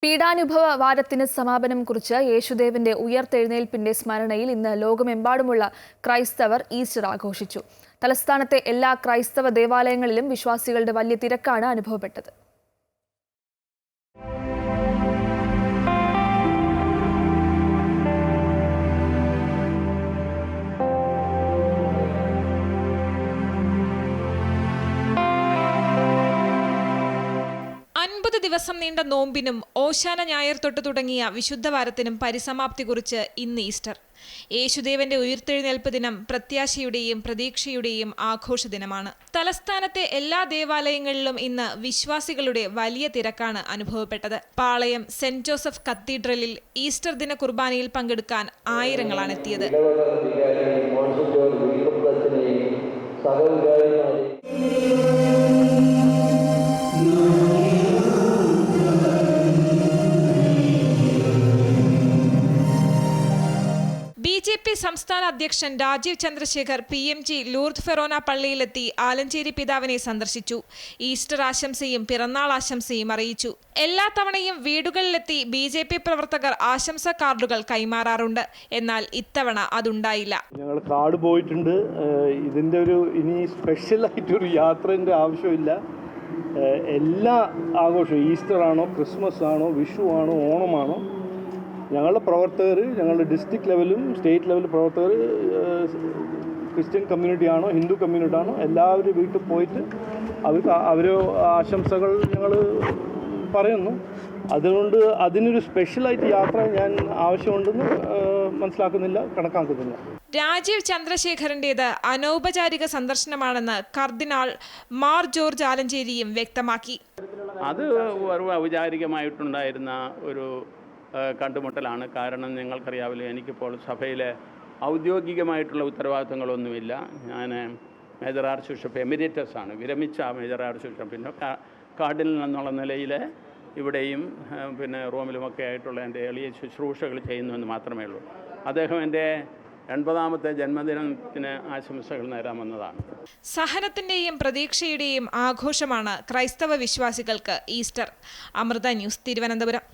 പീഡാനുഭവ വാരത്തിന് സമാപനം കുറിച്ച് യേശുദേവന്റെ ഉയർത്തെഴുന്നേൽപ്പിന്റെ സ്മരണയിൽ ഇന്ന് ലോകമെമ്പാടുമുള്ള ക്രൈസ്തവർ ഈസ്റ്റർ ആഘോഷിച്ചു. തലസ്ഥാനത്തെ എല്ലാ ക്രൈസ്തവ ദേവാലയങ്ങളിലും വിശ്വാസികളുടെ വലിയ തിരക്കാണ് അനുഭവപ്പെട്ടത്. ദിവസം നീണ്ട നോമ്പിനും ഓശാന ഞായർ തൊട്ട് തുടങ്ങിയ വിശുദ്ധവാരത്തിനും പരിസമാപ്തി കുറിച്ച് ഇന്ന് ഈസ്റ്റർ. യേശുദേവന്റെ ഉയർത്തെഴുന്നേൽപ്പ് ദിനം പ്രത്യാശയുടെയും പ്രതീക്ഷയുടെയും ആഘോഷ ദിനമാണ്. തലസ്ഥാനത്തെ എല്ലാ ദേവാലയങ്ങളിലും ഇന്ന് വിശ്വാസികളുടെ വലിയ തിരക്കാണ് അനുഭവപ്പെട്ടത്. പാളയം സെന്റ് ജോസഫ് കത്തീഡ്രലിൽ ഈസ്റ്റർ ദിന കുർബാനയിൽ പങ്കെടുക്കാൻ ആയിരങ്ങളാണ് എത്തിയത്. BJP സംസ്ഥാന അധ്യക്ഷൻ രാജീവ് ചന്ദ്രശേഖർ PMG ലൂർദ് ഫെറോന പള്ളിയിലെത്തി ആലഞ്ചേരി പിതാവിനെ സന്ദർശിച്ചു. ഈസ്റ്റർ ആശംസയും പിറന്നാൾ ആശംസയും അറിയിച്ചു. എല്ലാ തവണയും വീടുകളിലെത്തി BJP പ്രവർത്തകർ ആശംസാ കാർഡുകൾ കൈമാറാറുണ്ട്. എന്നാൽ ഇത്തവണ അതുണ്ടായില്ല. ഞങ്ങൾ കാർഡ് പോയിട്ടുണ്ട്. ഇതിൻ്റെ ഇനി സ്പെഷ്യൽ ആയിട്ടൊരു യാത്രേൻ്റെ ആവശ്യമില്ല. എല്ലാ ആഘോഷവും ഈസ്റ്റർ ആണോ, ക്രിസ്മസ് ആണോ, വിഷു ആണോ, ഓണമാണോ, ഞങ്ങളുടെ പ്രവർത്തകർ, ഞങ്ങളുടെ ഡിസ്ട്രിക്ട് ലെവലും സ്റ്റേറ്റ് ലെവൽ പ്രവർത്തകർ, ക്രിസ്ത്യൻ കമ്മ്യൂണിറ്റി ആണോ, ഹിന്ദു കമ്മ്യൂണിറ്റി ആണോ, എല്ലാവരും വീട്ടിൽ പോയിട്ട് അവർ ആശംസകൾ ഞങ്ങൾ പറയുന്നു. അതുകൊണ്ട് അതിനൊരു സ്പെഷ്യലായിട്ട് യാത്ര ഞാൻ ആവശ്യമുണ്ടെന്ന് മനസ്സിലാക്കുന്നില്ല, കണക്കാക്കുന്നില്ല. രാജീവ് ചന്ദ്രശേഖരൻ്റേത് അനൗപചാരിക സന്ദർശനമാണെന്ന് കർദിനാൾ മാർ ജോർജ് ആലഞ്ചേരിയും വ്യക്തമാക്കി. അത് ഔപചാരികമായിട്ടുണ്ടായിരുന്ന ഒരു കണ്ടുമുട്ടലാണ്. കാരണം നിങ്ങൾക്കറിയാമല്ലോ, എനിക്കിപ്പോൾ സഭയിലെ ഔദ്യോഗികമായിട്ടുള്ള ഉത്തരവാദിത്തങ്ങളൊന്നുമില്ല. ഞാൻ മേജർ ആർച്ച് ബിഷപ്പ് എമിരേറ്റസ് ആണ്, വിരമിച്ച മേജർ ആർച്ച് ബിഷപ്പ്. പിന്നെ കാർഡിനൽ എന്നുള്ള നിലയിൽ ഇവിടെയും റോമിലുമൊക്കെ ആയിട്ടുള്ള എൻ്റെ എളിയ ശുശ്രൂഷകൾ ചെയ്യുന്നുവെന്ന് മാത്രമേ ഉള്ളൂ. അദ്ദേഹം എൻ്റെ 80ാമത്തെ ജന്മദിനത്തിന് ആശംസകൾ നേരാമെന്നതാണ്. സഹനത്തിൻ്റെയും പ്രതീക്ഷയുടെയും ആഘോഷമാണ് ക്രൈസ്തവ വിശ്വാസികൾക്ക് ഈസ്റ്റർ. അമൃത ന്യൂസ്, തിരുവനന്തപുരം.